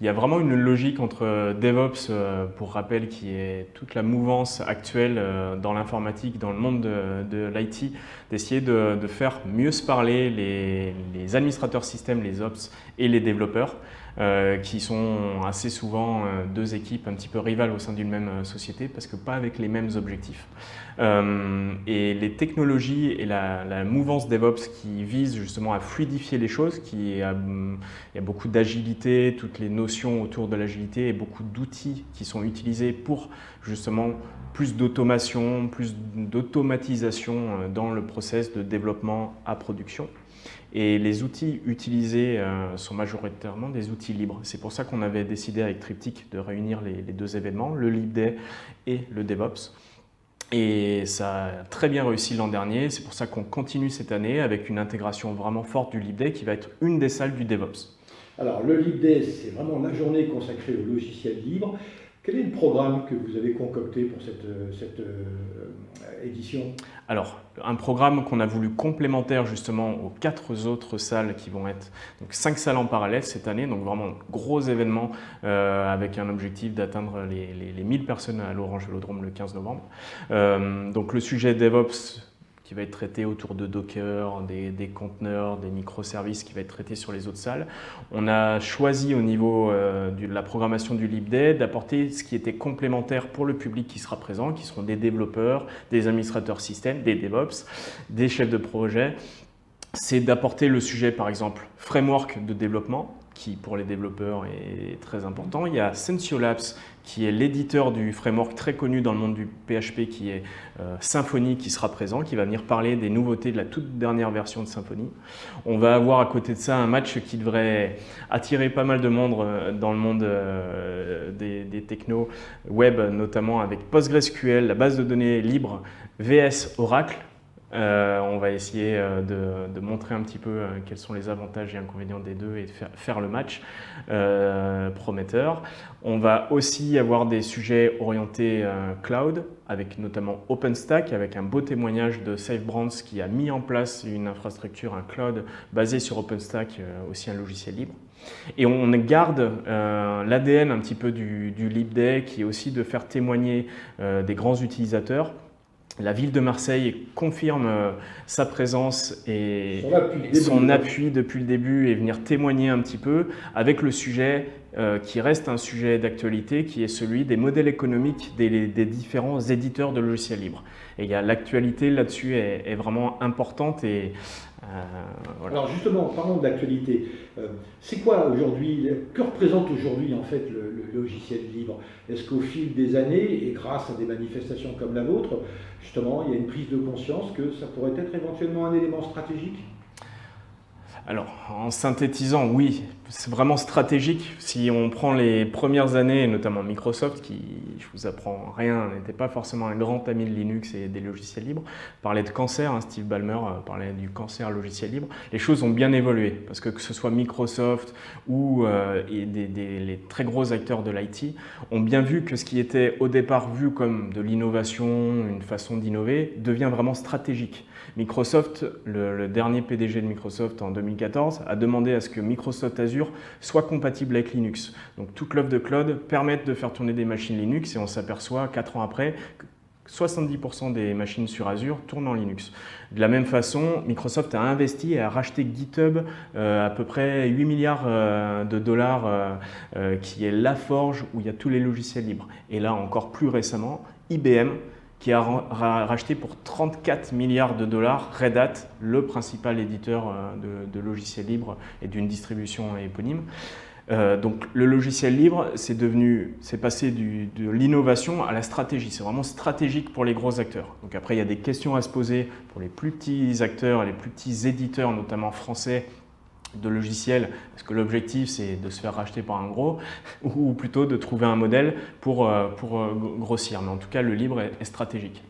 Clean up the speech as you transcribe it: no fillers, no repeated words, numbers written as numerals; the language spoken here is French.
Il y a vraiment une logique entre DevOps, pour rappel, qui est toute la mouvance actuelle dans l'informatique, dans le monde de l'IT, d'essayer de faire mieux se parler les administrateurs système, les Ops et les développeurs, qui sont assez souvent deux équipes un petit peu rivales au sein d'une même société, parce que pas avec les mêmes objectifs. Et les technologies et la mouvance DevOps qui vise justement à fluidifier les choses, il y a beaucoup d'agilité, toutes les notions autour de l'agilité et beaucoup d'outils qui sont utilisés pour justement plus d'automation, plus d'automatisation dans le process de développement à production. Et les outils utilisés sont majoritairement des outils libres. C'est pour ça qu'on avait décidé avec Triptyque de réunir les deux événements, le LibDay et le DevOps. Et ça a très bien réussi l'an dernier, c'est pour ça qu'on continue cette année avec une intégration vraiment forte du LibDay qui va être une des salles du DevOps. Alors le LibDay, c'est vraiment la journée consacrée au logiciel libre. Quel est le programme que vous avez concocté pour cette édition? Alors, un programme qu'on a voulu complémentaire justement aux 4 autres salles qui vont être, donc 5 salles en parallèle cette année, donc vraiment gros événement avec un objectif d'atteindre les 1000 personnes à l'Orange Vélodrome le 15 novembre. Donc le sujet DevOps qui va être traité autour de Docker, des conteneurs, des microservices qui va être traité sur les autres salles. On a choisi au niveau de la programmation du LibDay d'apporter ce qui était complémentaire pour le public qui sera présent, qui seront des développeurs, des administrateurs système, des DevOps, des chefs de projet. C'est d'apporter le sujet par exemple framework de développement, qui pour les développeurs est très important. Il y a Sensio Labs qui est l'éditeur du framework très connu dans le monde du PHP qui est Symfony qui sera présent, qui va venir parler des nouveautés de la toute dernière version de Symfony. On va avoir à côté de ça un match qui devrait attirer pas mal de monde dans le monde des technos web, notamment avec PostgreSQL, la base de données libre VS Oracle. On va essayer de montrer un petit peu quels sont les avantages et inconvénients des deux et de faire le match prometteur. On va aussi avoir des sujets orientés cloud, avec notamment OpenStack, avec un beau témoignage de SafeBrands qui a mis en place une infrastructure, un cloud basé sur OpenStack, aussi un logiciel libre. Et on garde l'ADN un petit peu du LibDay qui est aussi de faire témoigner des grands utilisateurs. La ville de Marseille confirme sa présence et son appui depuis le début et venir témoigner un petit peu avec le sujet qui reste un sujet d'actualité qui est celui des modèles économiques des différents éditeurs de logiciels libres. Et l'actualité là-dessus est vraiment importante et voilà. Alors justement, parlons de l'actualité. C'est quoi aujourd'hui, que représente aujourd'hui en fait le logiciel libre? Est-ce qu'au fil des années, et grâce à des manifestations comme la vôtre, justement, il y a une prise de conscience que ça pourrait être éventuellement un élément stratégique? Alors, en synthétisant, oui, c'est vraiment stratégique. Si on prend les premières années, notamment Microsoft, qui, je vous apprends rien, n'était pas forcément un grand ami de Linux et des logiciels libres, parlait de cancer, Steve Ballmer parlait du cancer logiciel libre, les choses ont bien évolué, parce que ce soit Microsoft ou les très gros acteurs de l'IT ont bien vu que ce qui était au départ vu comme de l'innovation, une façon d'innover, devient vraiment stratégique. Microsoft, le dernier PDG de Microsoft en 2014, a demandé à ce que Microsoft Azure soit compatible avec Linux. Donc toute l'offre de cloud permet de faire tourner des machines Linux et on s'aperçoit 4 ans après que 70% des machines sur Azure tournent en Linux. De la même façon, Microsoft a investi et a racheté GitHub à peu près 8 milliards de dollars qui est la forge où il y a tous les logiciels libres. Et là encore plus récemment, IBM qui a racheté pour 34 milliards de dollars Red Hat, le principal éditeur de logiciels libres et d'une distribution éponyme. Donc le logiciel libre, c'est passé de l'innovation à la stratégie. C'est vraiment stratégique pour les gros acteurs. Donc après, il y a des questions à se poser pour les plus petits acteurs et les plus petits éditeurs, notamment français, de logiciels, parce que l'objectif c'est de se faire racheter par un gros, ou plutôt de trouver un modèle pour grossir. Mais en tout cas, le libre est stratégique.